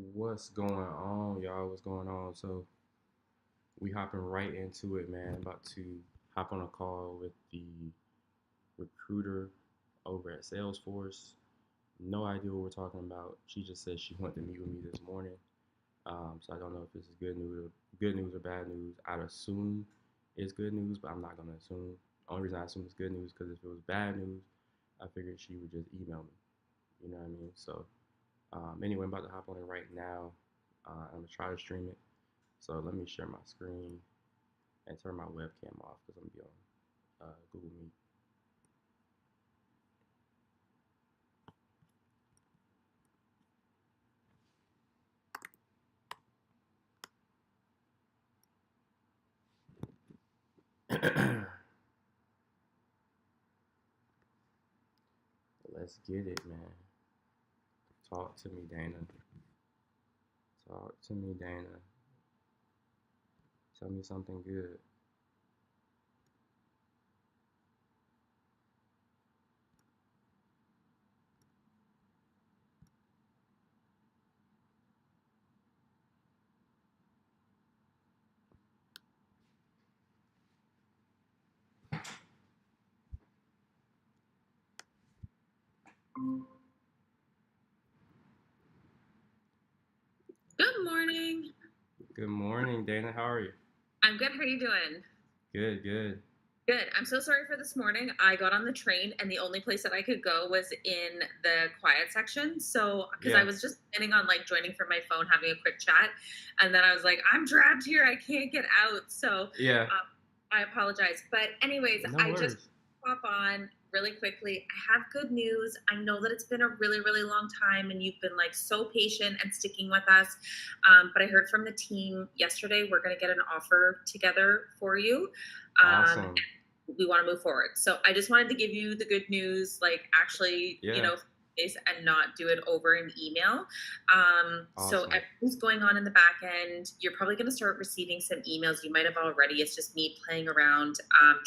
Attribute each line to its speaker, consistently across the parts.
Speaker 1: What's going on, y'all? What's going on? So we hopping right into it, man. About to hop on a call with the recruiter over at Salesforce. No idea what we're talking about. She just said she wanted to meet with me this morning. So I don't know if this is good news or bad news. I'd assume it's good news, but I'm not gonna assume. Only reason I assume it's good news because if it was bad news, I figured she would just email me. You know what I mean? So anyway, I'm about to hop on it right now. I'm gonna try to stream it. So let me share my screen and turn my webcam off because I'm gonna be on Google Meet. Let's get it, man. Talk to me, Dana. Talk to me, Dana. Tell me something good.
Speaker 2: Good morning.
Speaker 1: Good morning, Dana. How are you?
Speaker 2: I'm good. How are you doing?
Speaker 1: Good, good.
Speaker 2: Good. I'm so sorry for this morning. I got on the train and the only place that I could go was in the quiet section. So, because I
Speaker 1: Yeah,
Speaker 2: was just planning on like joining from my phone, having a quick chat. And then I was like, I'm trapped here. I can't get out. So,
Speaker 1: yeah.
Speaker 2: I apologize. But, anyways,
Speaker 1: No
Speaker 2: I just
Speaker 1: worries.
Speaker 2: pop on really quickly. I have good news. I know that it's been a really, really long time and you've been like so patient and sticking with us. But I heard from the team yesterday, we're going to get an offer together for you. Um,
Speaker 1: Awesome.
Speaker 2: we want to move forward. So I just wanted to give you the good news, like actually,
Speaker 1: Yeah,
Speaker 2: and not do it over an email. So
Speaker 1: awesome.
Speaker 2: everything's going on in the back end. You're probably going to start receiving some emails. You might have already. It's just me playing around,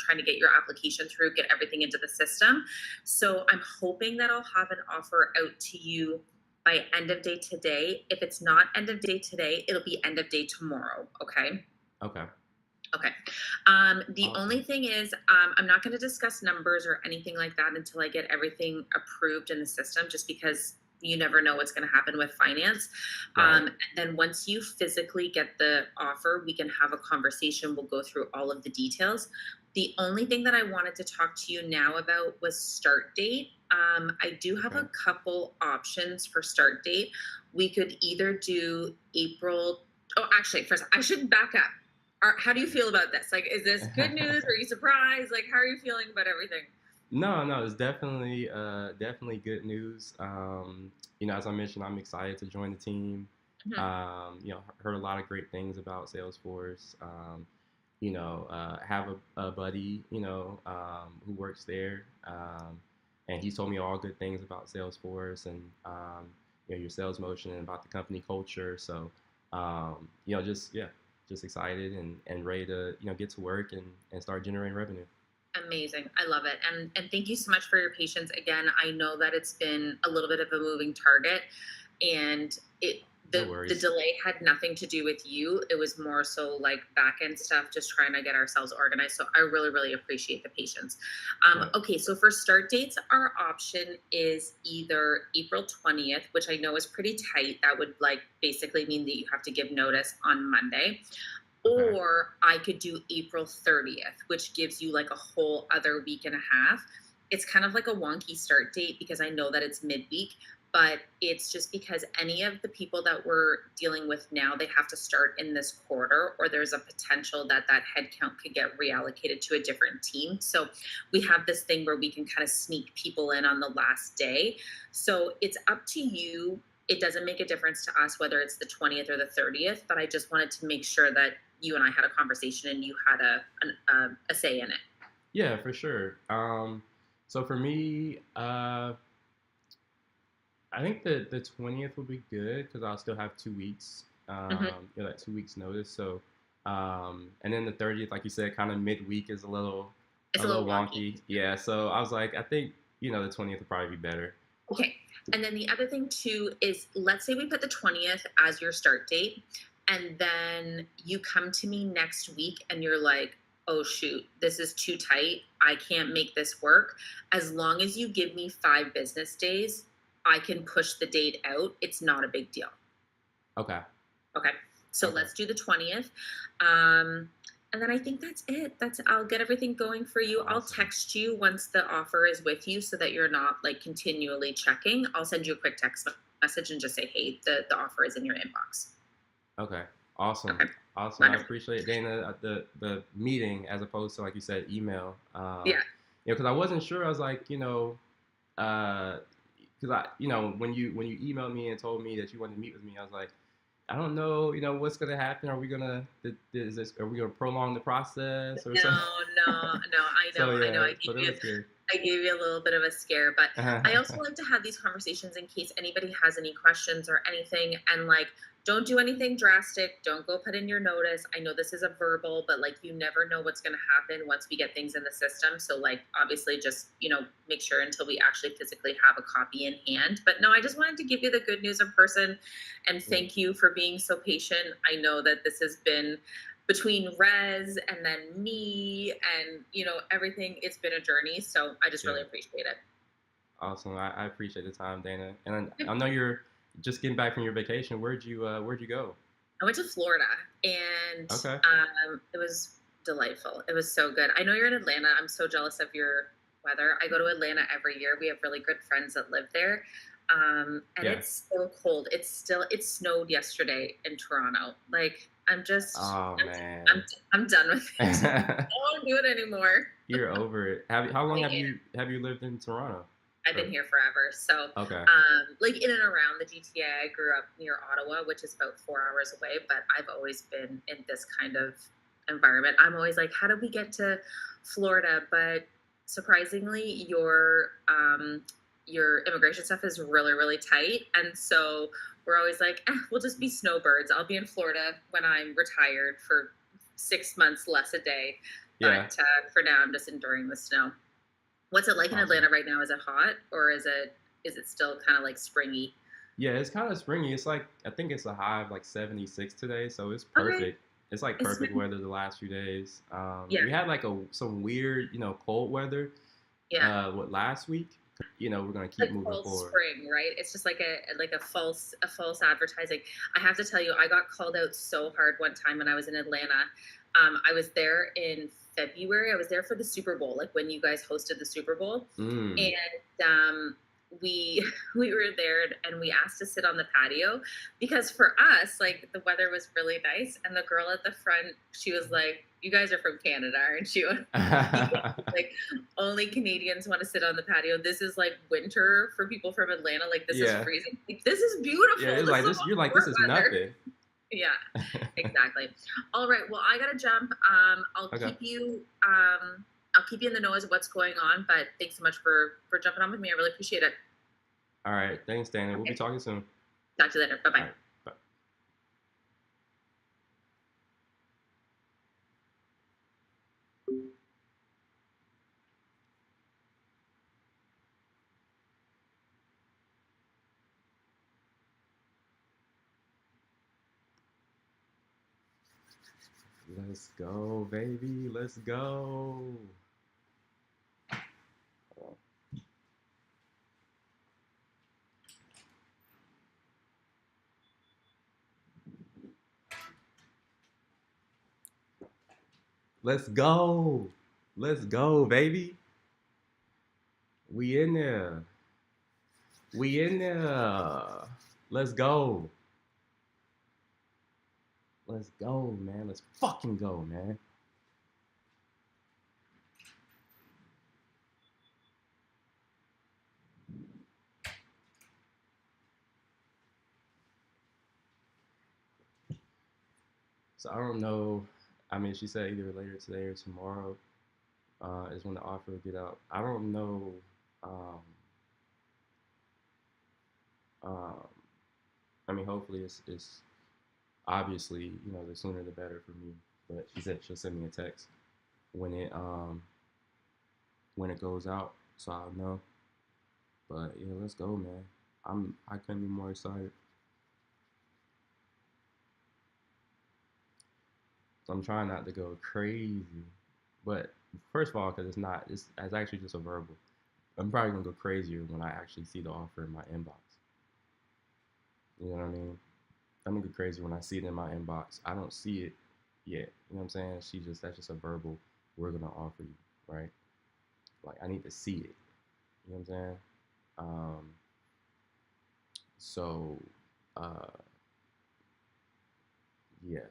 Speaker 2: trying to get your application through, get everything into the system. So I'm hoping that I'll have an offer out to you by end of day today. If it's not end of day today, it'll be end of day tomorrow. Okay.
Speaker 1: Okay,
Speaker 2: Okay. The only
Speaker 1: awesome.
Speaker 2: thing is, I'm not going to discuss numbers or anything like that until I get everything approved in the system, just because you never know what's going to happen with finance.
Speaker 1: Right.
Speaker 2: And then once you physically get the offer, we can have a conversation. We'll go through all of the details. The only thing that I wanted to talk to you now about was start date. I do have
Speaker 1: Okay.
Speaker 2: a couple options for start date. We could either do April. Oh, actually, first, I should back up. How do you feel about this? Like, is this good news? Are you surprised? Like, how are you feeling about everything?
Speaker 1: No, no, it's definitely good news. As I mentioned, I'm excited to join the team.
Speaker 2: Mhm.
Speaker 1: Heard a lot of great things about Salesforce. Have a buddy, who works there, and he's told me all good things about Salesforce and your sales motion and about the company culture. So, just excited and ready to get to work and start generating revenue.
Speaker 2: Amazing. I love it. And thank you so much for your patience. Again, I know that it's been a little bit of a moving target and
Speaker 1: No
Speaker 2: the
Speaker 1: worries.
Speaker 2: delay had nothing to do with you. It was more so like back end stuff, just trying to get ourselves organized. So I really, really appreciate the patience.
Speaker 1: Right.
Speaker 2: Okay, so for start dates, our option is either April 20th, which I know is pretty tight. That would like basically mean that you have to give notice on Monday,
Speaker 1: Okay.
Speaker 2: or I could do April 30th, which gives you like a whole other week and a half. It's kind of like a wonky start date because I know that it's midweek, but it's just because any of the people that we're dealing with now, they have to start in this quarter, or there's a potential that that headcount could get reallocated to a different team. So we have this thing where we can kind of sneak people in on the last day. So it's up to you. It doesn't make a difference to us whether it's the 20th or the 30th, but I just wanted to make sure that you and I had a conversation and you had a say in it.
Speaker 1: Yeah, for sure. So for me, I think the 20th would be good because I'll still have 2 weeks.
Speaker 2: Mhm.
Speaker 1: That 2 weeks notice. So, and then the 30th, like you said, kind of midweek is a little
Speaker 2: It's
Speaker 1: a
Speaker 2: a
Speaker 1: little
Speaker 2: little wonky.
Speaker 1: wonky. Yeah. So I was like, I think the 20th would probably be better.
Speaker 2: Okay. And then the other thing too is, let's say we put the 20th as your start date, and then you come to me next week and you're like, oh shoot, this is too tight. I can't make this work. As long as you give me 5 business days, I can push the date out. It's not a big deal.
Speaker 1: Okay.
Speaker 2: Okay. So
Speaker 1: Okay.
Speaker 2: let's do the 20th. Um, and then I think that's it. I'll get everything going for you. I'll
Speaker 1: Awesome.
Speaker 2: text you once the offer is with you so that you're not like continually checking. I'll send you a quick text message and just say, hey, the offer is in your inbox.
Speaker 1: Okay. Awesome.
Speaker 2: Okay.
Speaker 1: Awesome. I
Speaker 2: Wonderful.
Speaker 1: appreciate Dana the meeting as opposed to like you said email.
Speaker 2: Yeah.
Speaker 1: Because I wasn't sure. I was like, because I when you emailed me and told me that you wanted to meet with me, I was like, I don't know, what's gonna happen. Are we gonna are we gonna prolong the process or
Speaker 2: No,
Speaker 1: something?
Speaker 2: no. I
Speaker 1: So
Speaker 2: know, I know.
Speaker 1: yeah, so that was good.
Speaker 2: I gave you a little bit of a scare, but I also like to have these conversations in case anybody has any questions or anything. And like, don't do anything drastic. Don't go put in your notice. I know this is a verbal, but like, you never know what's going to happen once we get things in the system. So, like, obviously, just, make sure until we actually physically have a copy in hand. But no, I just wanted to give you the good news in person and
Speaker 1: Yeah,
Speaker 2: thank you for being so patient. I know that this has been between Rez and then me and everything, it's been a journey, so I just
Speaker 1: yeah,
Speaker 2: really appreciate it.
Speaker 1: awesome. I appreciate the time, Dana, and I know you're just getting back from your vacation. Where'd you go?
Speaker 2: I went to Florida and
Speaker 1: Okay.
Speaker 2: it was delightful. It was so good. I know you're in Atlanta. I'm so jealous of your weather. I go to Atlanta every year. We have really good friends that live there. And
Speaker 1: Yeah.
Speaker 2: it's so cold. It snowed yesterday in Toronto. Like,
Speaker 1: Oh
Speaker 2: I'm
Speaker 1: man.
Speaker 2: I'm done with it. I won't do it anymore.
Speaker 1: You're over it. How long
Speaker 2: I
Speaker 1: have
Speaker 2: am.
Speaker 1: you lived in Toronto?
Speaker 2: I've been
Speaker 1: Or
Speaker 2: here forever. So,
Speaker 1: okay.
Speaker 2: like in and around the GTA, I grew up near Ottawa, which is about 4 hours away, but I've always been in this kind of environment. I'm always like, how did we get to Florida? But surprisingly, your immigration stuff is really, really tight. And so we're always like, we'll just be snowbirds. I'll be in Florida when I'm retired for 6 months less a day.
Speaker 1: Yeah.
Speaker 2: But for now, I'm just enduring the snow. What's it like in
Speaker 1: Awesome.
Speaker 2: Atlanta right now? Is it hot or is it still kind of like springy?
Speaker 1: Yeah, it's kind of springy. It's like I think it's a high of like 76 today, so it's
Speaker 2: Okay,
Speaker 1: perfect. It's like
Speaker 2: it's
Speaker 1: perfect
Speaker 2: been
Speaker 1: weather the last few days.
Speaker 2: yeah,
Speaker 1: We had like some weird, cold weather.
Speaker 2: yeah.
Speaker 1: What last week? We're gonna keep
Speaker 2: Like
Speaker 1: moving
Speaker 2: false
Speaker 1: forward.
Speaker 2: spring, right? It's just like a false advertising. I have to tell you, I got called out so hard one time when I was in Atlanta. I was there in February. I was there for the Super Bowl, like when you guys hosted the Super Bowl,
Speaker 1: Mm.
Speaker 2: and we we were there and we asked to sit on the patio because for us, like the weather was really nice, and the girl at the front, she was like, "You guys are from Canada, aren't you?" Like, only Canadians want to sit on the patio. This is like winter for people from Atlanta. Like, this is
Speaker 1: Yeah.
Speaker 2: freezing. Like, this is
Speaker 1: Yeah,
Speaker 2: beautiful.
Speaker 1: it's
Speaker 2: This is
Speaker 1: like
Speaker 2: all
Speaker 1: this. You're like this
Speaker 2: sport
Speaker 1: is
Speaker 2: weather.
Speaker 1: nothing.
Speaker 2: Yeah, exactly. All right. Well, I gotta jump.
Speaker 1: Okay.
Speaker 2: I'll keep you in the know as what's going on. But thanks so much for jumping on with me. I really appreciate it.
Speaker 1: All right. Thanks, Dana. We'll be
Speaker 2: Okay.
Speaker 1: talking soon.
Speaker 2: Talk to you later. Bye
Speaker 1: All
Speaker 2: bye.
Speaker 1: right. Bye. Let's go, baby. Let's go. Let's go. Let's go, baby. We in there. We in there. Let's go. Let's go, man. Let's fucking go, man. So I don't know. I mean, she said either later today or tomorrow is when the offer will get out. I don't know. Um, um, I mean, hopefully it's obviously the sooner the better for me. But she said she'll send me a text when it goes out, so I'll know. But yeah, let's go, man. I couldn't be more excited. I'm trying not to go crazy, but first of all, because it's actually just a verbal. I'm probably gonna go crazier when I actually see the offer in my inbox. You know what I mean? I'm gonna go crazy when I see it in my inbox. I don't see it yet. You know what I'm saying? That's just a verbal. We're gonna offer you, right? Like I need to see it. You know what I'm saying? Um, so, uh, yeah.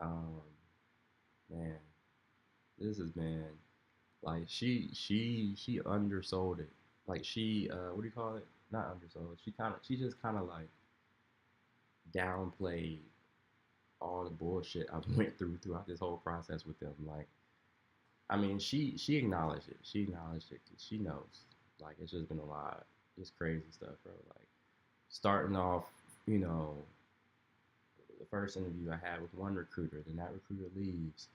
Speaker 1: Um, man, this has been like she undersold it. Like she what do you call it? Not undersold. She just kind of like downplayed all the bullshit I went through throughout this whole process with them. Like I mean, she acknowledged it. She acknowledged it 'cause she knows. Like it's just been a lot. It's crazy stuff, bro. Like starting off, you know, the first interview I had with one recruiter, then that recruiter leaves.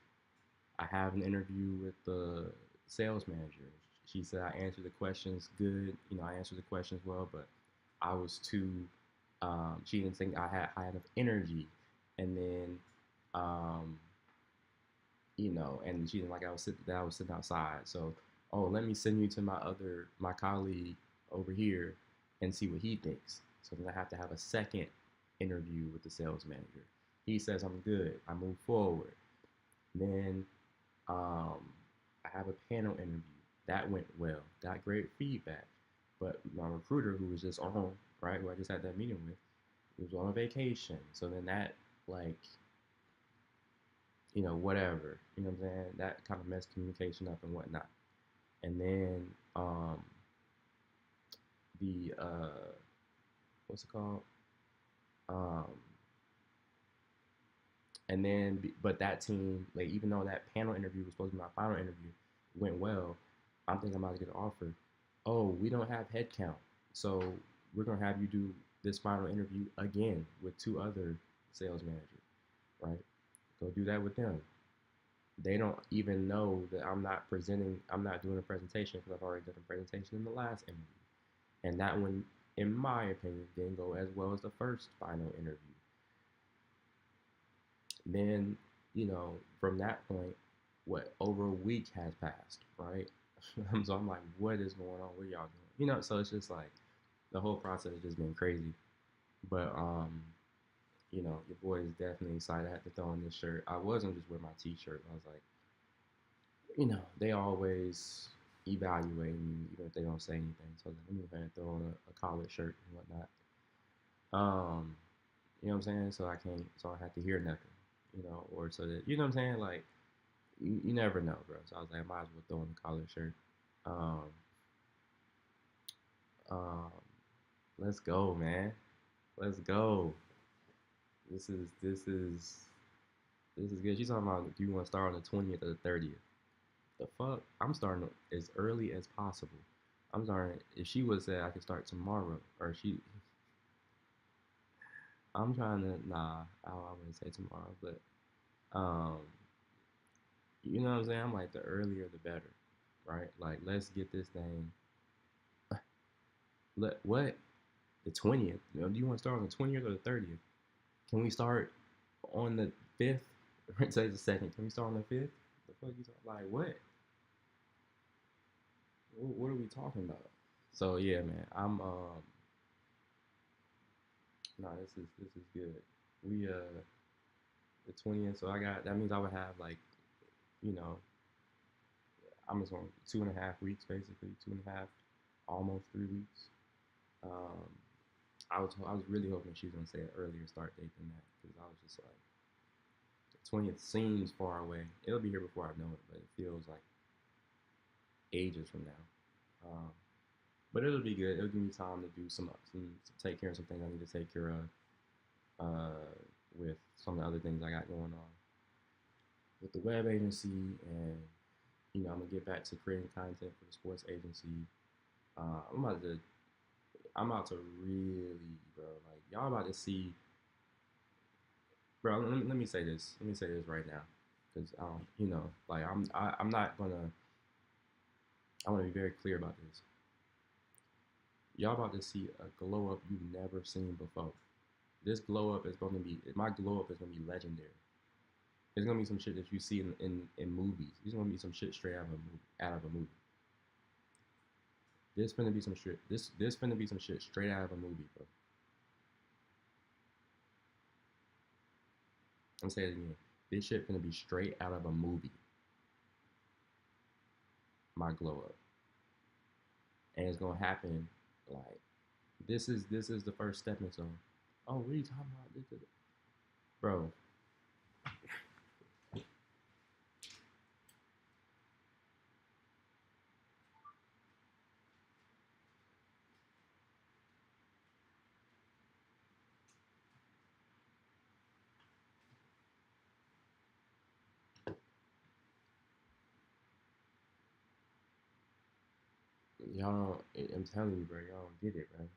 Speaker 1: I have an interview with the sales manager. She said I answered the questions good. You know, I answered the questions well, but I was too. She didn't think I had enough energy, and then, um, you know, and she didn't like I was sitting outside. So, oh, let me send you to my colleague over here, and see what he thinks. So then I have to have a second interview with the sales manager. He says I'm good. I move forward. Then um, I have a panel interview. That went well. Got great feedback. But my recruiter, who was just on, right, who I just had that meeting with, was on a vacation. So then that, like, you know, whatever, you know what I'm saying? That kind of messed communication up and whatnot. And then the, what's it called? Um, and then, but that team, like, even though that panel interview was supposed to be my final interview, went well, I'm thinking I'm about to get an offer. Oh, we don't have headcount. So we're going to have you do this final interview again with two other sales managers, right? Go do that with them. They don't even know that I'm not doing a presentation because I've already done a presentation in the last interview. And that one, in my opinion, didn't go as well as the first final interview. Then, you know, from that point, what, over a week has passed, right? So I'm like, what is going on? What are y'all doing? You know, so it's just like the whole process has just been crazy. But you know, your boy is definitely excited. I had to throw on this shirt. I wasn't just wear my t-shirt. I was like, you know, they always evaluate me even if they don't say anything. So let me go ahead and throw on a collared shirt and whatnot. Um, you know what I'm saying? So I have to hear nothing, you know, or so that, you know what I'm saying? Like, you never know, bro. So I was like, I might as well throw on a collared shirt. Um, um, let's go, man. Let's go. This is this is this is good. She's talking about if you want to start on the 20th or the 30th. The fuck? I'm starting as early as possible. I'm starting. If she would say I could start tomorrow, or she, I'm trying to. Nah, I wouldn't say tomorrow, but um, you know what I'm saying. I'm like the earlier the better, right? Like let's get this thing. Let what the 20th? You know, do you want to start on the 20th or the 30th? Can we start on the 5th? Say the second. Can we start on the 5th? The fuck you talking? Like what? What are we talking about? So yeah, man. I'm no, this is good. We the 20th, so I got that means I would have like, you know, I'm just going 2.5 weeks basically, 2.5, almost 3 weeks. Um, I was really hoping she was gonna say an earlier start date than that because I was just like, the 20th seems far away. It'll be here before I know it, but it feels like ages from now. But it'll be good. It'll give me time to do some take care of some things I need to take care of with some of the other things I got going on. with the web agency, and I'm gonna get back to creating content for the sports agency. Uh, I'm about to I'm about to really, bro. Like y'all about to see, bro. Let me say this. Let me say this right now, because like I'm not gonna. I want to be very clear about this. Y'all about to see a glow up you've never seen before. This glow up is going to be my glow up is going to be legendary. It's going to be some shit that you see in movies. It's going to be some shit straight out of a movie. Out of a movie. This finna be some shit. This finna be some shit straight out of a movie, bro. I'm saying it again. This shit finna be straight out of a movie. My glow up, and it's gonna happen. Like this is the first stepping stone. Oh, what are you talking about? Bro, y'all don't. I'm telling you, bro. Y'all don't get it, bro.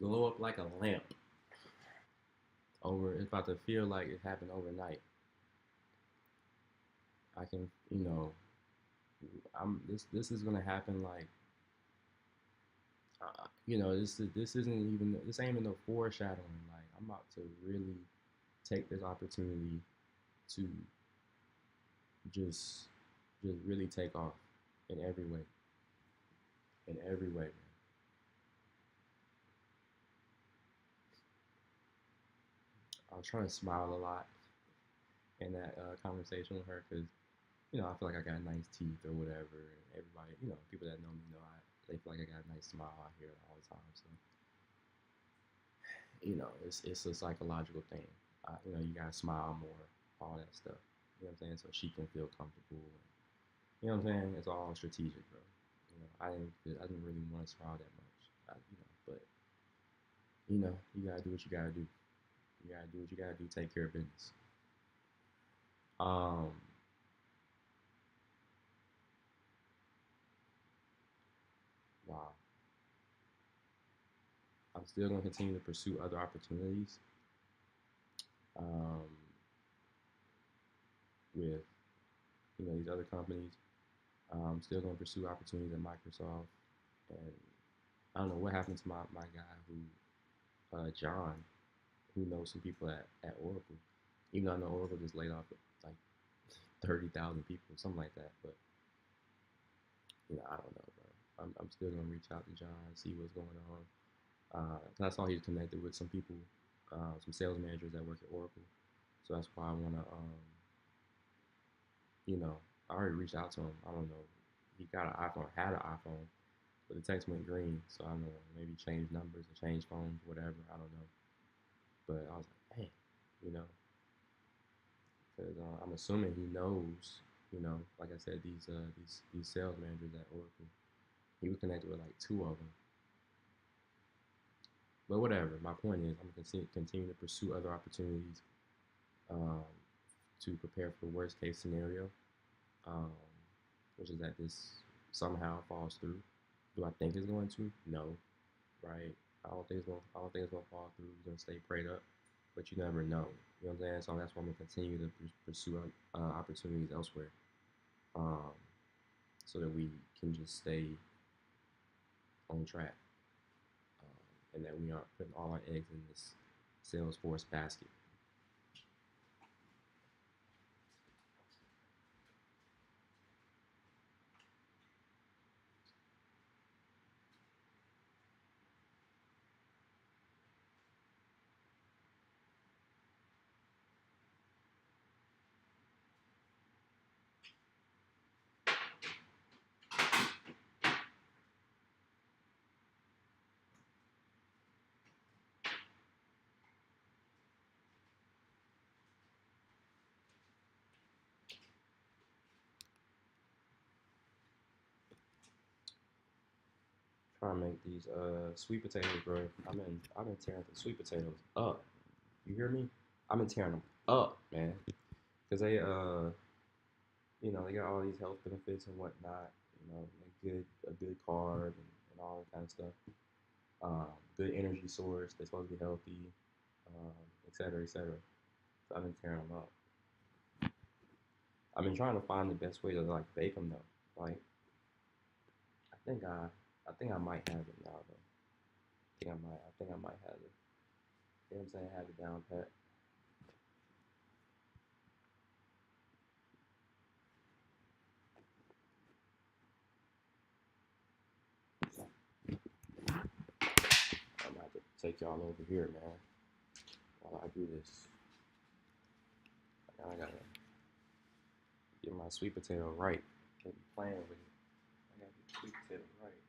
Speaker 1: Glow up like a lamp. Over. It's about to feel like it happened overnight. I can, I'm this is gonna happen like, this isn't even this ain't even no foreshadowing. Like I'm about to really take this opportunity to just just really take off in every way, in every way. I was trying to smile a lot in that conversation with her because I feel like I got nice teeth or whatever. And everybody, people that know me know they feel like I got a nice smile. I hear it all the time. So it's a psychological thing. You gotta smile more, all that stuff. You know what I'm saying? So she can feel comfortable. You know what I'm saying? It's all strategic, bro. I didn't really want to smile that much. But you gotta do what you gotta do. You gotta do what you gotta do. Take care of business. Um, wow. I'm still gonna continue to pursue other opportunities. Um, with these other companies. I'm still gonna pursue opportunities at Microsoft, and I don't know what happened to my guy John, who knows some people at Oracle. Even though I know Oracle just laid off like 30,000 people, something like that. But I don't know, bro. I'm still gonna reach out to John, see what's going on. I saw he's connected with some people, some sales managers that work at Oracle. So that's why I wanna, I already reached out to him. I don't know. He got an iPhone, had an iPhone, but the text went green. So I don't know, maybe change numbers or change phones, whatever. I don't know. But I was like, hey, you know, because I'm assuming he knows, like I said, these sales managers at Oracle. He was connected with like two of them. But whatever. My point is, I'm gonna continue to pursue other opportunities, um, to prepare for the worst case scenario, um, which is that this somehow falls through. Do I think it's going to? No, right? I don't think it's gonna fall through. We're gonna stay prayed up, but you never know. You know what I'm saying? So that's why I'm gonna continue to pursue opportunities elsewhere, um, so that we can just stay on track, and that we aren't putting all our eggs in this Salesforce basket. trying to make these sweet potatoes, bro. I've been tearing the sweet potatoes up. You hear me? I've been tearing them up, man. Cause they you know, they got all these health benefits and whatnot. You know, a good carb and all that kind of stuff. Good energy source. They're supposed to be healthy, et cetera, et cetera. So I've been tearing them up. I've been trying to find the best way to like bake them though. Like I think I might have it now though. I think I might have it. You know what I'm saying? Have it down pat. I'm gonna have to take y'all over here, man, while I do this. I gotta get my sweet potato right. Can't be playing with it. I gotta get the sweet potato right.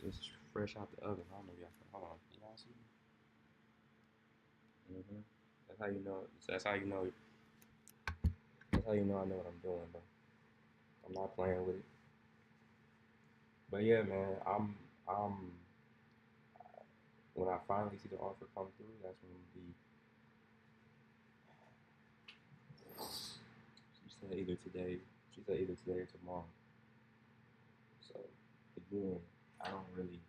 Speaker 1: It's fresh out the oven. I don't know if y'all can. Hold on. Can y'all see me? That's how you know. That's how you know. That's how you know I know what I'm doing, bro. I'm not playing with it. But yeah, man. I'm. When I finally see the offer come through, that's when the she said either today. She said either today or tomorrow. So again, I don't really.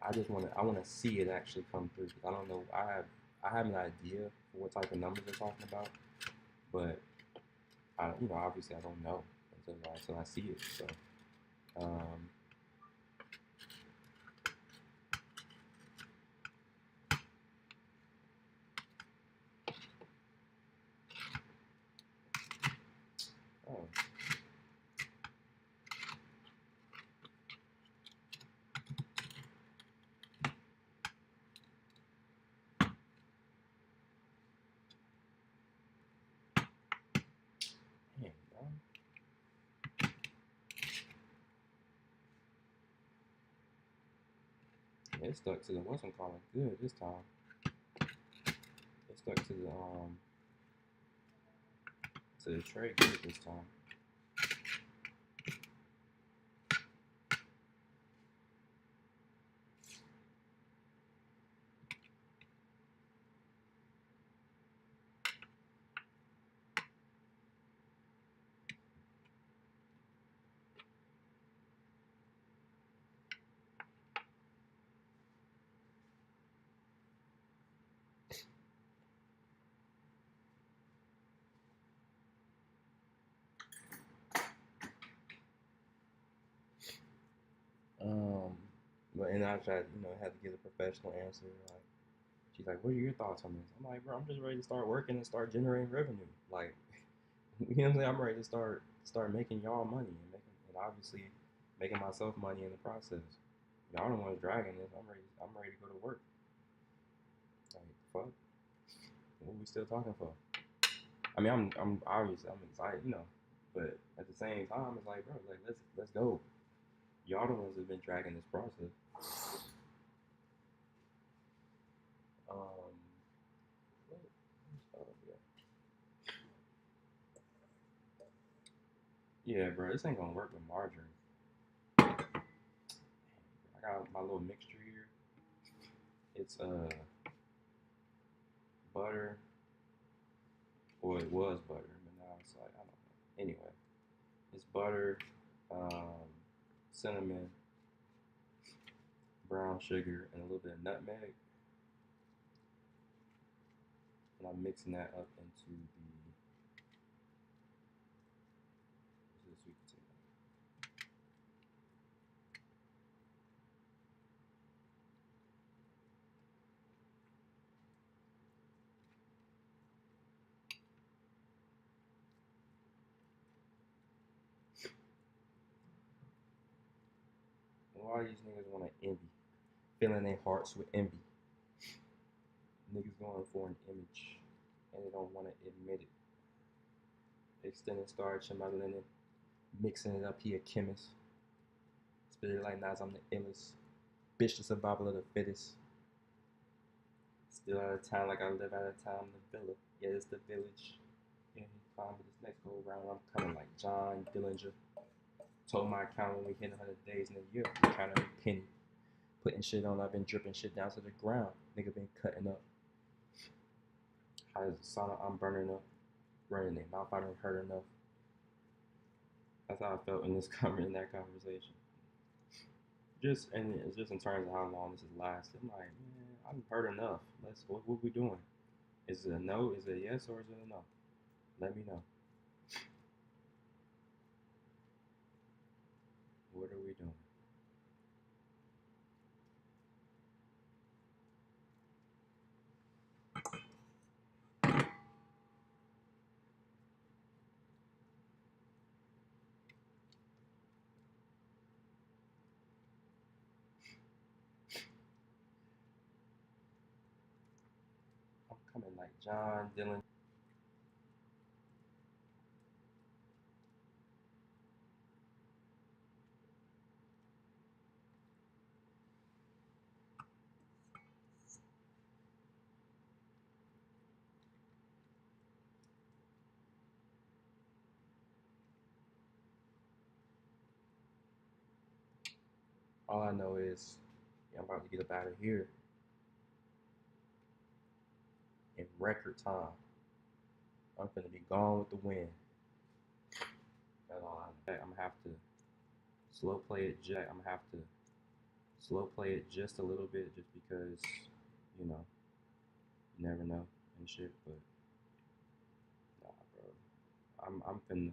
Speaker 1: I want to see it actually come through because I don't know. I have an idea for what type of numbers they're talking about, but you know, obviously I don't know until I see it. So, um, oh, damn, bro. Yeah, it stuck to the what's calling good this time. It stuck to the tray good this time. Um, but and I tried, you know, had to get a professional answer. Like, she's like, "What are your thoughts on this?" I'm like, "Bro, I'm just ready to start working and start generating revenue. Like, you know what I'm saying? I'm ready to start making y'all money and obviously making myself money in the process. Y'all don't want to drag in this. I'm ready to go to work. Like, fuck. What are we still talking for? I mean, I'm obviously I'm excited, you know, but at the same time, it's like, bro, like let's go. Y'all the ones who've been dragging this process. Um, yeah, bro, this ain't gonna work with margarine. I got my little mixture here. It's butter, or it was butter, but now it's like I don't know. Anyway, it's butter, um, cinnamon, brown sugar, and a little bit of nutmeg, and I'm mixing that up into the sweet potato. Why these niggas want to envy, filling their hearts with envy. Niggas going for an image, and they don't want to admit it. Extended starch in my linen, mixing it up here, chemist. Spit it like Nas, I'm the illest. Bitch, the survival of the fittest. Still out of town like I live out of town, the villa. Yeah, it's the village. Yeah. fine, but this next go around, I'm coming like John Dillinger. Told my account when we hit 100 days in a year, we kind of penny. Putting shit on, I've been dripping shit down to the ground. Nigga been cutting up. How does it sound? I'm burning up, running their mouth. I didn't hurt enough. That's how I felt in this in that conversation. It's just in terms of how long this has lasted. I'm like, man, I'm hurt enough. What we doing? Is it a no? Is it a yes or is it a no? Let me know. What are we doing? I'm coming like John Dylan. All I know is I'm about to get up out of here in record time. I'm gonna be gone with the wind. That's all I know. I'm gonna have to slow play it. I'm gonna have to slow play it just a little bit, just because, you know, you never know and shit. But nah, bro, I'm finna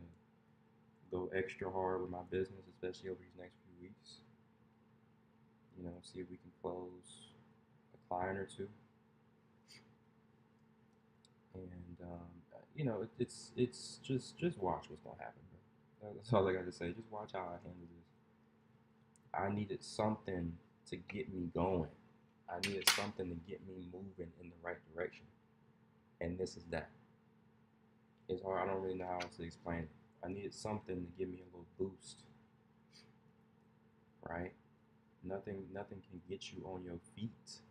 Speaker 1: go extra hard with my business, especially over these next few weeks. You know, see if we can close a client or two, and you know, it's just watch what's gonna happen, bro. That's all I got to say. Just watch how I handle this. I needed something to get me going. I needed something to get me moving in the right direction, and this is that. It's hard. I don't really know how to explain it. I needed something to give me a little boost, right? Nothing can get you on your feet,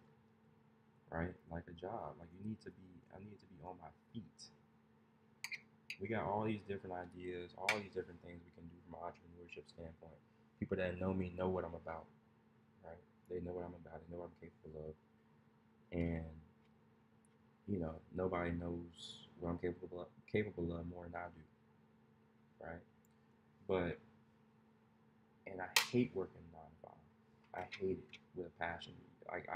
Speaker 1: right? Like a job. Like you need to be. I need to be on my feet. We got all these different ideas, all these different things we can do from an entrepreneurship standpoint. People that know me know what I'm about, right? They know what I'm about. They know what I'm capable of, and you know, nobody knows what I'm capable of more than I do, right? But and I hate working 9 to 5. I hate it with a passion. Like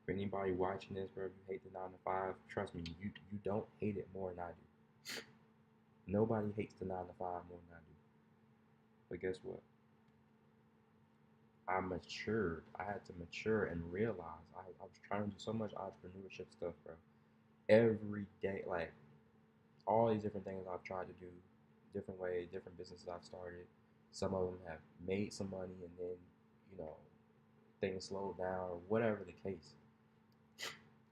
Speaker 1: for anybody watching this, bro, if you hate the 9 to 5, trust me, you don't hate it more than I do. Nobody hates the 9 to 5 more than I do. But guess what? I matured. I had to mature and realize I was trying to do so much entrepreneurship stuff, bro. Every day, like all these different things I've tried to do, different ways, different businesses I've started. Some of them have made some money, and then you know things slowed down, or whatever the case,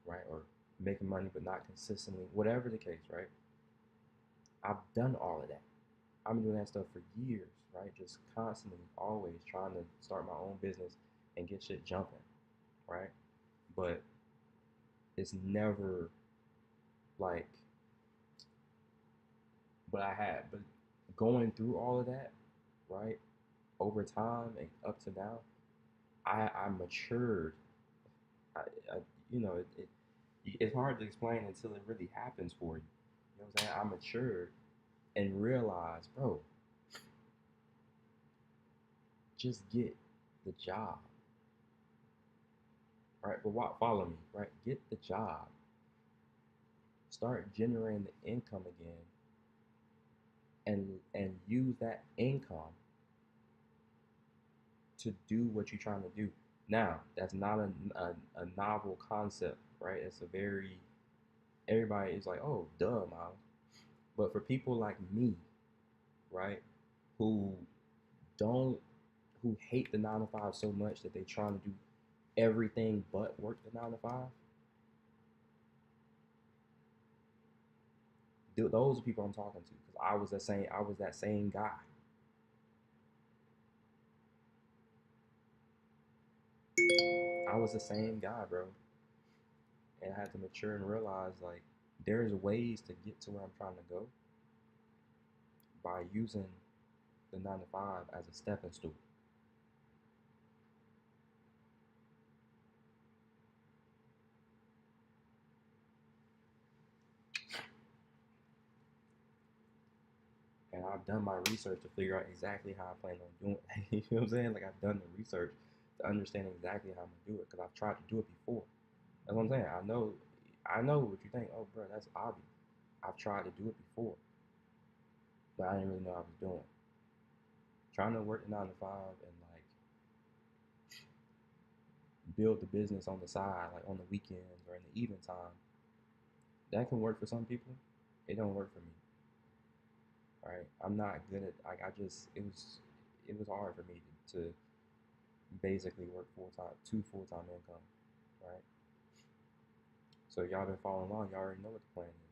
Speaker 1: right? Or making money but not consistently, whatever the case, right? I've done all of that. I've been doing that stuff for years, right? Just constantly, always trying to start my own business and get shit jumping, right? But it's never like, but going through all of that, right? Over time and up to now, I matured. I you know, it's hard to explain until it really happens for you. You know what I'm saying? I matured and realized, bro, just get the job, right? But what? Follow me, right? Get the job. Start generating the income again, and use that income to do what you're trying to do. Now, that's not a novel concept, right? It's a very everybody is like, oh, duh, Miles. But for people like me, right, who don't who hate the 9 to 5 so much that they trying to do everything but work the 9 to 5, those are people I'm talking to because I was that same guy. I was the same guy, bro, and I had to mature and realize like there's ways to get to where I'm trying to go by using the 9 to 5 as a stepping stool. And I've done my research to figure out exactly how I plan on doing it. You know what I'm saying? Like, I've done the research to understand exactly how I'm gonna do it because I've tried to do it before. That's what I'm saying. I know what you think. Oh, bro, that's obvious. I've tried to do it before, but I didn't really know what I was doing. Trying to work the 9 to 5 and like build the business on the side, like on the weekends or in the evening time, that can work for some people. It don't work for me, right? I'm not good at like it was hard for me to basically work full time, 2 full-time income, right? So y'all been following along, y'all already know what the plan is,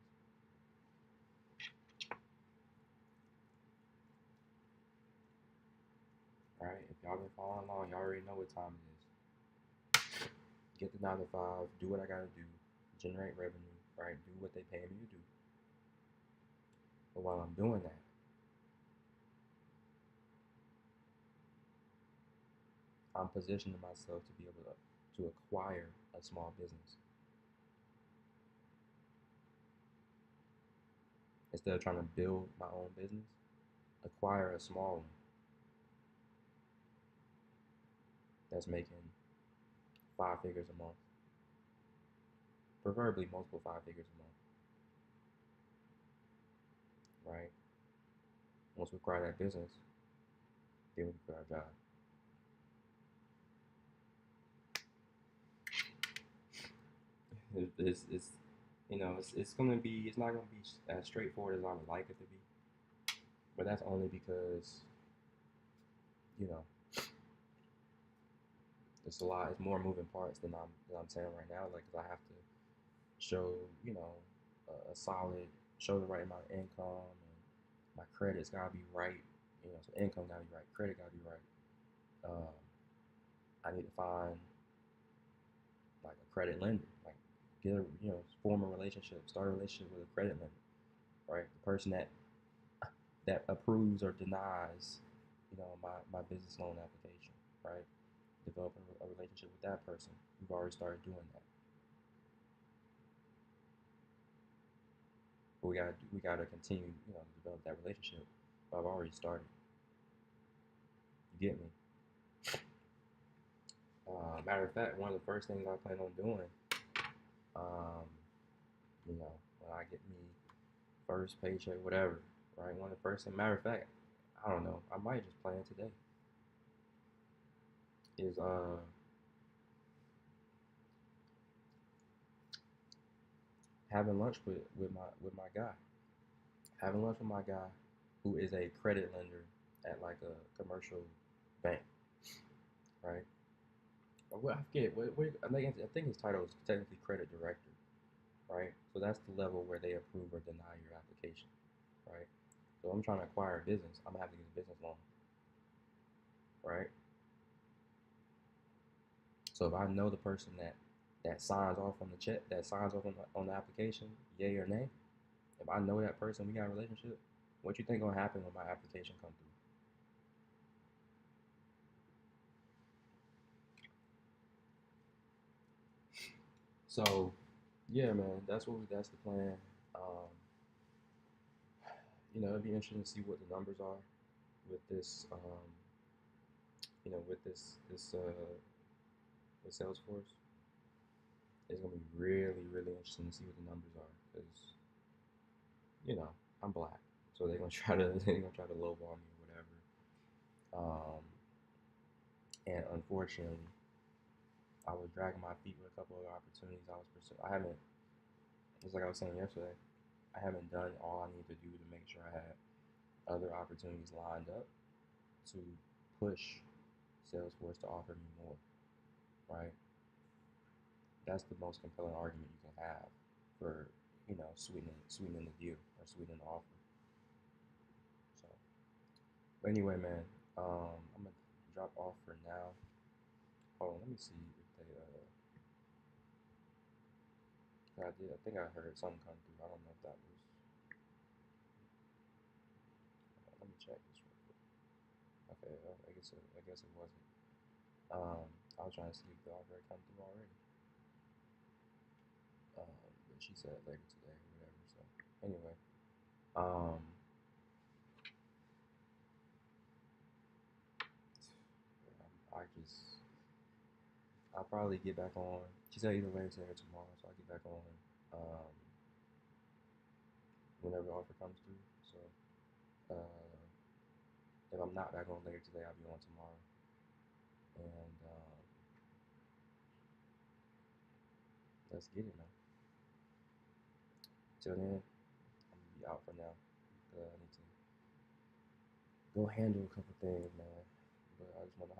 Speaker 1: right? If y'all been following along, y'all already know what time it is. Get the 9 to 5, do what I gotta do, generate revenue, right? Do what they pay me to do. But while I'm doing that, I'm positioning myself to be able to acquire a small business instead of trying to build my own business. Acquire a small one that's making 5 figures a month, preferably multiple 5 figures a month, right? Once we acquire that business, then we can quit our job. It's it's gonna be it's not gonna be as straightforward as I would like it to be, but that's only because you know it's more moving parts than I'm saying right now. Like, 'cause I have to show a solid, show the right amount of income, and my credit's gotta be right. So income gotta be right, credit gotta be right. Um, I need to find like a credit lender, like get a form a relationship, start a relationship with a credit lender, right? The person that approves or denies, my business loan application, right? Develop a relationship with that person. We've already started doing that, but we gotta continue, to develop that relationship. But I've already started. You get me? Matter of fact, one of the first things I plan on doing, um, when I get me first paycheck, whatever, right? One of the first things, matter of fact, I don't know, I might just plan today, is having lunch with my guy. Having lunch with my guy who is a credit lender at like a commercial bank, right? Well, I forget I think his title is technically credit director, right? So that's the level where they approve or deny your application, right? So I'm trying to acquire a business. I'm gonna have to get a business loan, right? So if I know the person that signs off on the check, that signs off on the application, yay or nay, if I know that person, we got a relationship. What you think gonna happen when my application come through? So, yeah, man, that's the plan. Um, it'd be interesting to see what the numbers are with this, with with Salesforce. It's gonna be really, really interesting to see what the numbers are because you know I'm black, so they're gonna try to lowball me or whatever. Um, and unfortunately, I was dragging my feet with a couple of opportunities I was pursuing. I haven't, just like I was saying yesterday, I haven't done all I need to do to make sure I have other opportunities lined up to push Salesforce to offer me more, right? That's the most compelling argument you can have for, sweetening the deal or sweetening the offer. So, but anyway, man, I'm gonna drop off for now. Hold on, let me see if they I did. I think I heard something come through. I don't know if that was. Let me check this real quick. Okay, I guess it wasn't. I was trying to see if the offer had come through already. But she said later today or whatever. So anyway, um, I just I'll probably get back on. She said either later today or tomorrow, so I'll get back on um, whenever the offer comes through. So if I'm not back on later today, I'll be on tomorrow. And let's get it, man. Till then, I'm gonna be out for now. I need to go handle a couple things, man. But I just want to